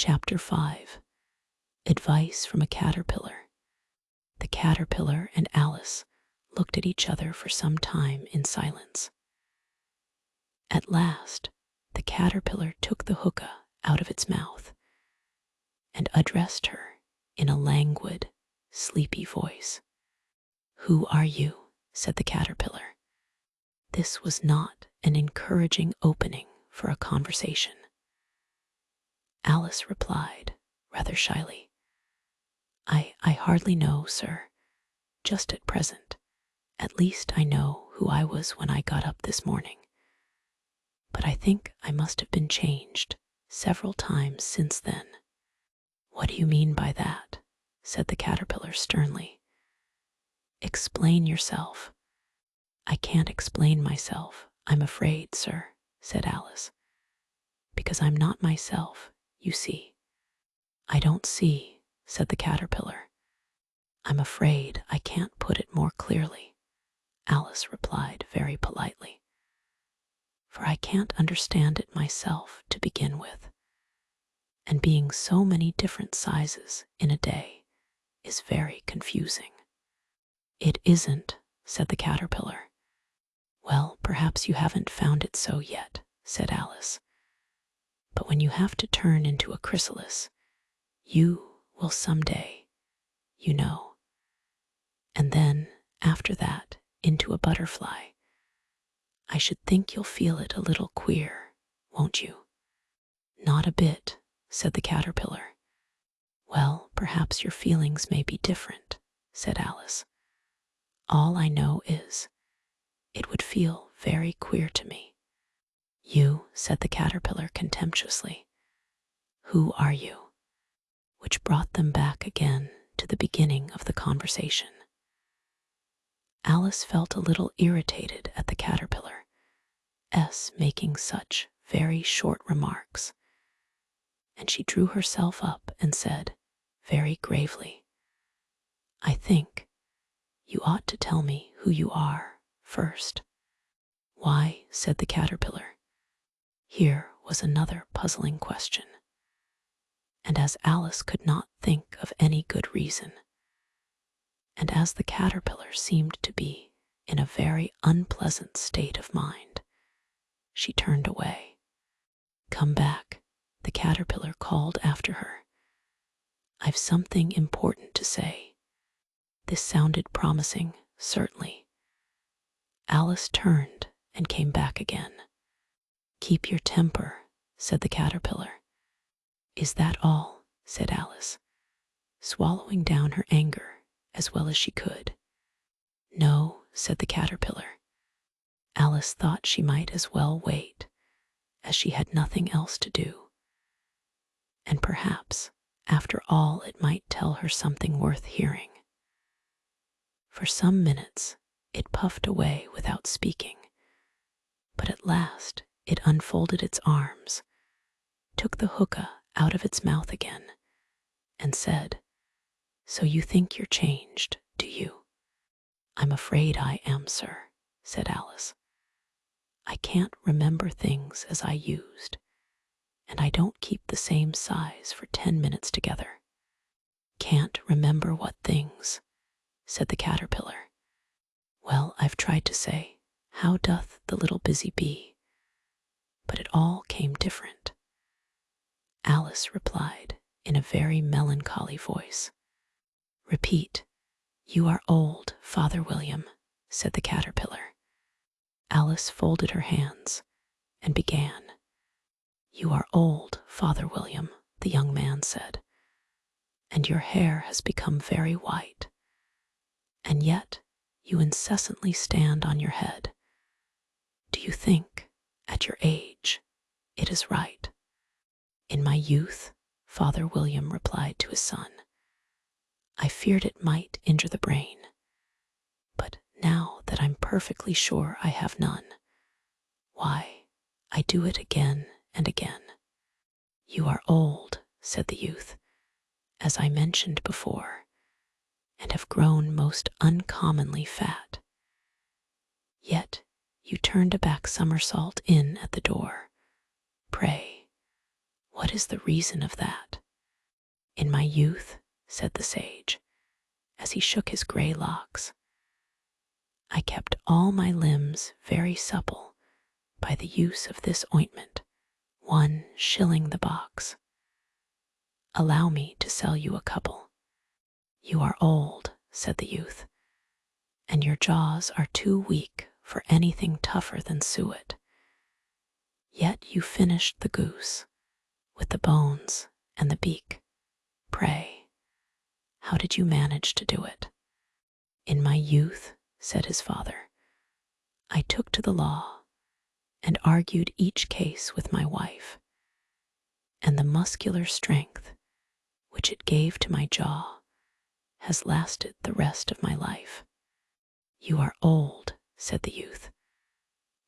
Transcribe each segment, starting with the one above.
Chapter 5. Advice from a Caterpillar. The caterpillar and Alice looked at each other for some time in silence. At last, the caterpillar took the hookah out of its mouth and addressed her in a languid, sleepy voice. "Who are you?" said the caterpillar. This was not an encouraging opening for a conversation. Alice replied, rather shyly, I hardly know, sir, just at present. At least I know who I was when I got up this morning. But I think I must have been changed several times since then." "What do you mean by that?" said the caterpillar sternly. "Explain yourself." "I can't explain myself, I'm afraid, sir," said Alice, "because I'm not myself, you see." "I don't see," said the caterpillar. "I'm afraid I can't put it more clearly," Alice replied very politely, "for I can't understand it myself to begin with, and being so many different sizes in a day is very confusing." "It isn't," said the caterpillar. "Well, perhaps you haven't found it so yet," said Alice, "but when you have to turn into a chrysalis, you will someday, you know. And then, after that, into a butterfly. I should think you'll feel it a little queer, won't you?" "Not a bit," said the caterpillar. "Well, perhaps your feelings may be different," said Alice. "All I know is, it would feel very queer to me." "You," said the caterpillar contemptuously. "Who are you?" Which brought them back again to the beginning of the conversation. Alice felt a little irritated at the caterpillar's making such very short remarks, and she drew herself up and said, very gravely, "I think you ought to tell me who you are first." "Why?" said the caterpillar. Here was another puzzling question, and as Alice could not think of any good reason, and as the caterpillar seemed to be in a very unpleasant state of mind, she turned away. "Come back," the caterpillar called after her. "I've something important to say." This sounded promising, certainly. Alice turned and came back again. "Keep your temper," said the caterpillar. "Is that all?" said Alice, swallowing down her anger as well as she could. "No," said the caterpillar. Alice thought she might as well wait, as she had nothing else to do. And perhaps, after all, it might tell her something worth hearing. For some minutes it puffed away without speaking, but at last it unfolded its arms, took the hookah out of its mouth again, and said, "So you think you're changed, do you?" "I'm afraid I am, sir," said Alice. "I can't remember things as I used, and I don't keep the same size for 10 minutes together." "Can't remember what things?" said the caterpillar. "Well, I've tried to say, how doth the little busy bee? But it all came different." Alice replied in a very melancholy voice. "Repeat, 'You are old, Father William,'" said the caterpillar. Alice folded her hands and began. "You are old, Father William," the young man said, "and your hair has become very white, and yet you incessantly stand on your head. Do you think, at your age, it is right?" "In my youth," Father William replied to his son, "I feared it might injure the brain, but now that I'm perfectly sure I have none, why, I do it again and again." "You are old," said the youth, "as I mentioned before, and have grown most uncommonly fat. Yet you turned a back somersault in at the door. Pray, what is the reason of that?" "In my youth," said the sage, as he shook his gray locks, "I kept all my limbs very supple by the use of this ointment, 1 shilling the box. Allow me to sell you a couple." "You are old," said the youth, "and your jaws are too weak for anything tougher than suet. Yet you finished the goose, with the bones and the beak. Pray, how did you manage to do it?" "In my youth," said his father, "I took to the law and argued each case with my wife, and the muscular strength which it gave to my jaw has lasted the rest of my life." "You are old," said the youth.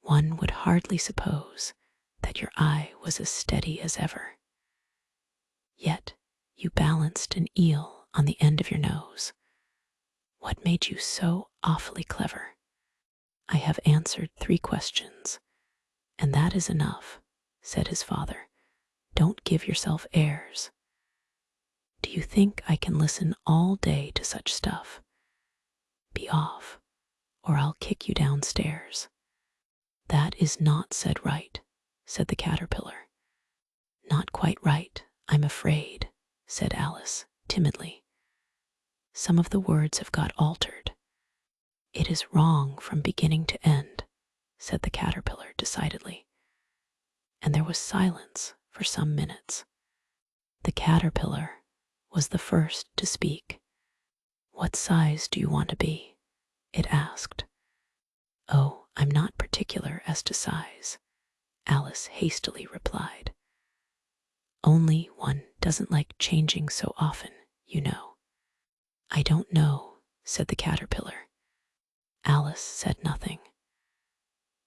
"One would hardly suppose that your eye was as steady as ever. Yet you balanced an eel on the end of your nose. What made you so awfully clever?" "I have answered 3 questions, and that is enough," said his father. "Don't give yourself airs. Do you think I can listen all day to such stuff? Be off, or I'll kick you downstairs." "That is not said right," said the caterpillar. "Not quite right, I'm afraid," said Alice timidly. "Some of the words have got altered." "It is wrong from beginning to end," said the caterpillar decidedly. And there was silence for some minutes. The caterpillar was the first to speak. "What size do you want to be?" it asked. "Oh, I'm not particular as to size," Alice hastily replied. "Only one doesn't like changing so often, you know." "I don't know," said the caterpillar. Alice said nothing.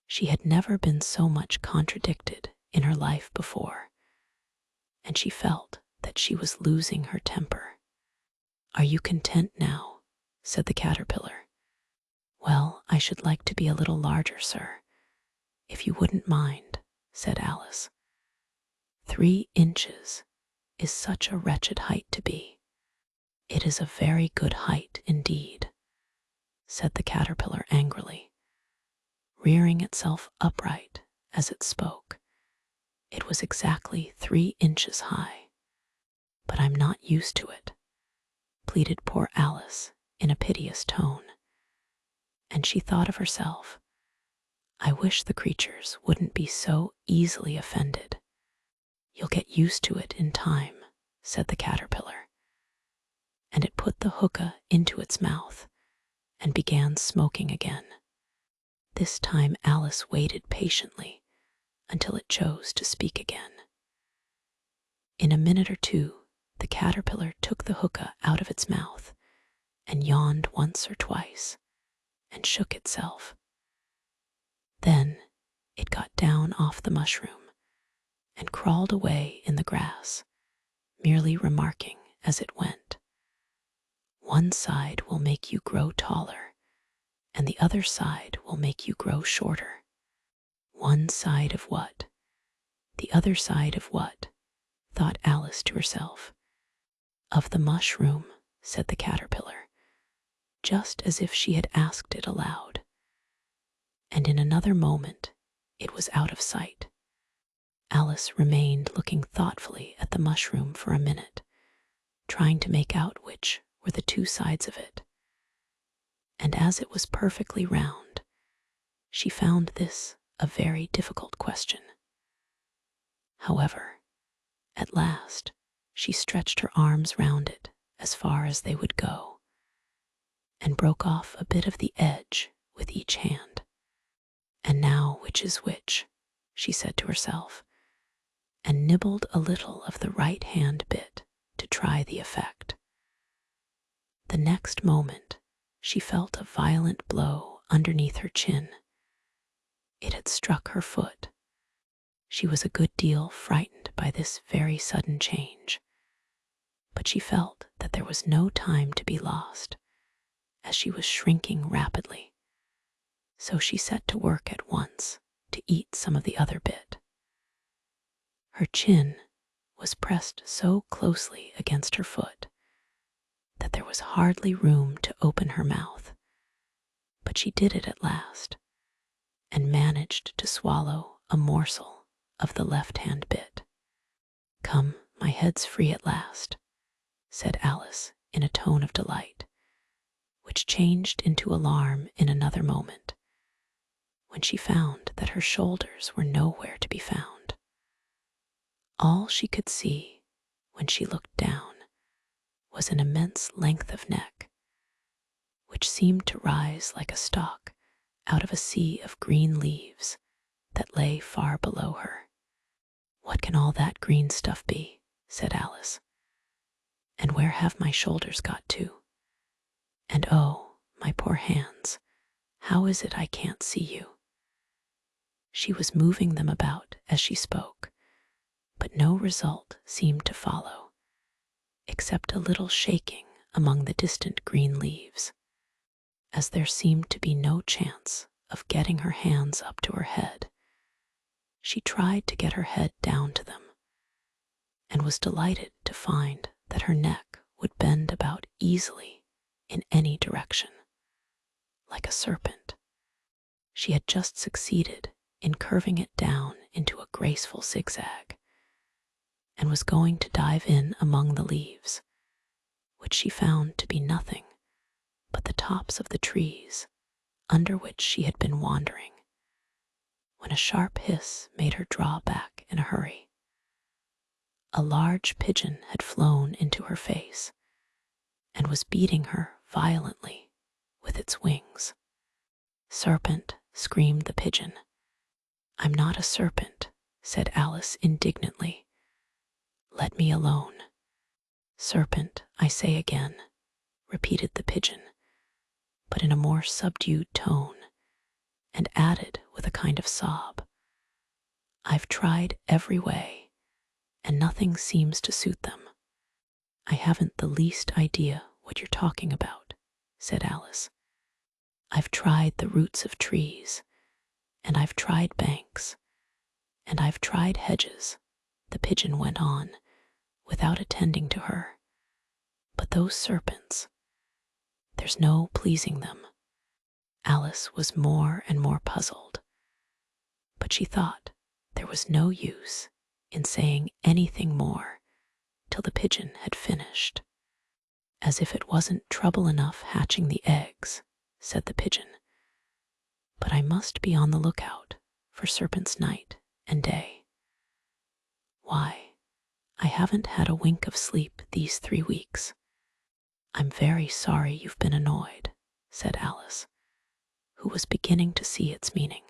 She had never been so much contradicted in her life before, and she felt that she was losing her temper. "Are you content now?" said the caterpillar. "Well, I should like to be a little larger, sir, if you wouldn't mind," said Alice. 3 inches is such a wretched height to be." "It is a very good height indeed," said the caterpillar angrily, rearing itself upright as it spoke. "It was exactly 3 inches high. But I'm not used to it," pleaded poor Alice in a piteous tone. And she thought of herself, "I wish the creatures wouldn't be so easily offended." "You'll get used to it in time," said the caterpillar. And it put the hookah into its mouth and began smoking again. This time Alice waited patiently until it chose to speak again. In a minute or 2, the caterpillar took the hookah out of its mouth and yawned once or twice and shook itself. Then it got down off the mushroom and crawled away in the grass, merely remarking as it went, "One side will make you grow taller, and the other side will make you grow shorter." "One side of what? The other side of what?" thought Alice to herself. "Of the mushroom," said the caterpillar, just as if she had asked it aloud. And in another moment it was out of sight. Alice remained looking thoughtfully at the mushroom for a minute, trying to make out which were the 2 sides of it. And as it was perfectly round, she found this a very difficult question. However, at last she stretched her arms round it as far as they would go, and broke off a bit of the edge with each hand. "And now which is which?" she said to herself, and nibbled a little of the right hand bit to try the effect. The next moment she felt a violent blow underneath her chin. It had struck her foot. She was a good deal frightened by this very sudden change, but she felt that there was no time to be lost, as she was shrinking rapidly. So she set to work at once to eat some of the other bit. Her chin was pressed so closely against her foot that there was hardly room to open her mouth. But she did it at last, and managed to swallow a morsel of the left-hand bit. "Come, my head's free at last," said Alice in a tone of delight, which changed into alarm in another moment, when she found that her shoulders were nowhere to be found. All she could see, when she looked down, was an immense length of neck, which seemed to rise like a stalk out of a sea of green leaves that lay far below her. "What can all that green stuff be?" said Alice. "And where have my shoulders got to? And oh, my poor hands, how is it I can't see you?" She was moving them about as she spoke, but no result seemed to follow, except a little shaking among the distant green leaves. As there seemed to be no chance of getting her hands up to her head, she tried to get her head down to them, and was delighted to find that her neck would bend about easily in any direction, like a serpent. She had just succeeded in curving it down into a graceful zigzag, and was going to dive in among the leaves, which she found to be nothing but the tops of the trees under which she had been wandering, when a sharp hiss made her draw back in a hurry. A large pigeon had flown into her face, and was beating her violently with its wings. "Serpent!" screamed the pigeon. "I'm not a serpent," said Alice indignantly. "Let me alone." "Serpent, I say again," repeated the pigeon, but in a more subdued tone, and added with a kind of sob, "I've tried every way, and nothing seems to suit them." "I haven't the least idea what you're talking about," said Alice. "I've tried the roots of trees, and I've tried banks, and I've tried hedges," the pigeon went on, without attending to her. "But those serpents, there's no pleasing them." Alice was more and more puzzled, but she thought there was no use in saying anything more till the pigeon had finished. "As if it wasn't trouble enough hatching the eggs," said the pigeon, "but I must be on the lookout for serpents night and day. Why, I haven't had a wink of sleep these 3 weeks." "I'm very sorry you've been annoyed," said Alice, who was beginning to see its meaning.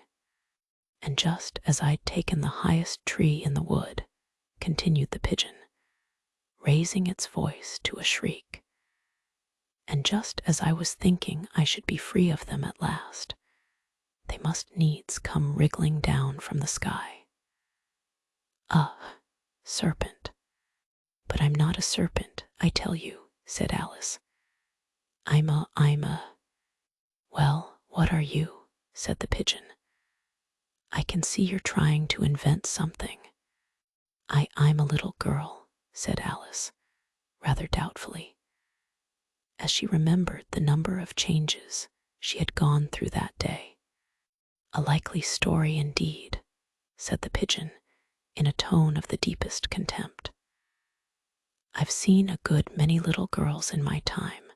"And just as I'd taken the highest tree in the wood," continued the pigeon, raising its voice to a shriek, "and just as I was thinking I should be free of them at last, they must needs come wriggling down from the sky." "Ugh, serpent! But I'm not a serpent, I tell you," said Alice. I'm a... "Well, what are you?" said the pigeon. "I can see you're trying to invent something." I'm a little girl," said Alice, rather doubtfully, as she remembered the number of changes she had gone through that day. "A likely story indeed," said the pigeon in a tone of the deepest contempt. "I've seen a good many little girls in my time,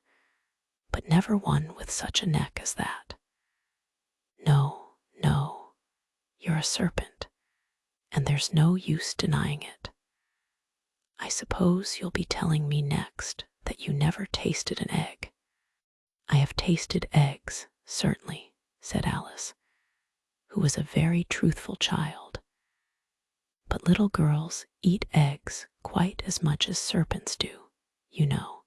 but never one with such a neck as that. No, no, you're a serpent, and there's no use denying it. I suppose you'll be telling me next that you never tasted an egg." "I have tasted eggs, certainly," said Alice, who was a very truthful child. "But little girls eat eggs quite as much as serpents do, you know."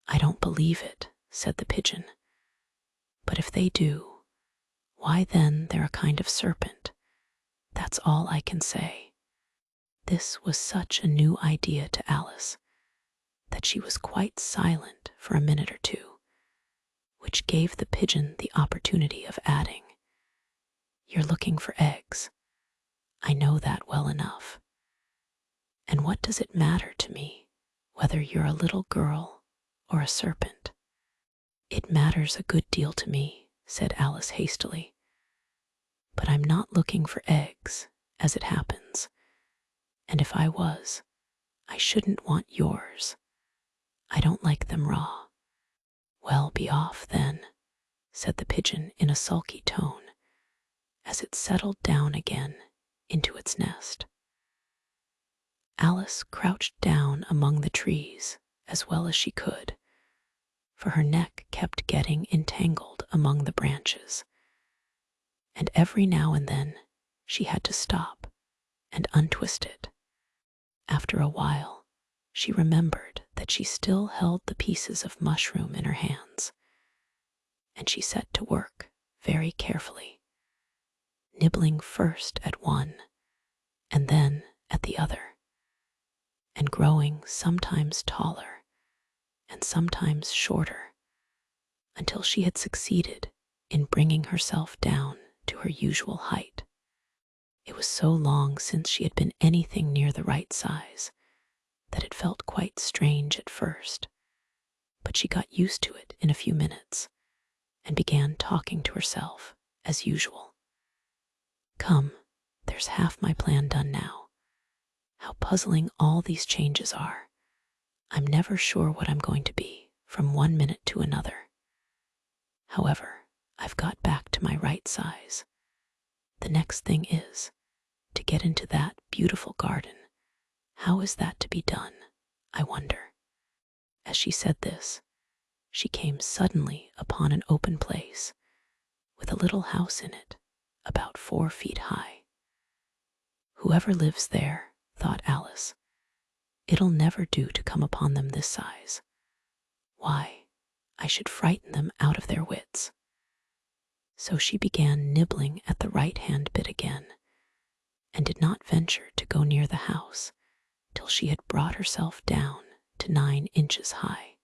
"I don't believe it," said the pigeon. "But if they do, why then they're a kind of serpent. That's all I can say." This was such a new idea to Alice that she was quite silent for a minute or two, which gave the pigeon the opportunity of adding, "You're looking for eggs. I know that well enough. And what does it matter to me whether you're a little girl or a serpent?" "It matters a good deal to me," said Alice hastily. "But I'm not looking for eggs, as it happens. And if I was, I shouldn't want yours. I don't like them raw." "Well, be off then," said the pigeon in a sulky tone, as it settled down again into its nest. Alice crouched down among the trees as well as she could, for her neck kept getting entangled among the branches, and every now and then she had to stop and untwist it. After a while, she remembered that she still held the pieces of mushroom in her hands, and she set to work very carefully, nibbling first at one and then at the other, and growing sometimes taller and sometimes shorter until she had succeeded in bringing herself down to her usual height. It was so long since she had been anything near the right size that it felt quite strange at first, but she got used to it in a few minutes and began talking to herself as usual. "Come, there's half my plan done now. How puzzling all these changes are. I'm never sure what I'm going to be from one minute to another. However, I've got back to my right size. The next thing is to get into that beautiful garden. How is that to be done, I wonder?" As she said this, she came suddenly upon an open place with a little house in it about 4 feet high. "Whoever lives there," thought Alice, "it'll never do to come upon them this size. Why, I should frighten them out of their wits." So she began nibbling at the right-hand bit again, and did not venture to go near the house till she had brought herself down to 9 inches high.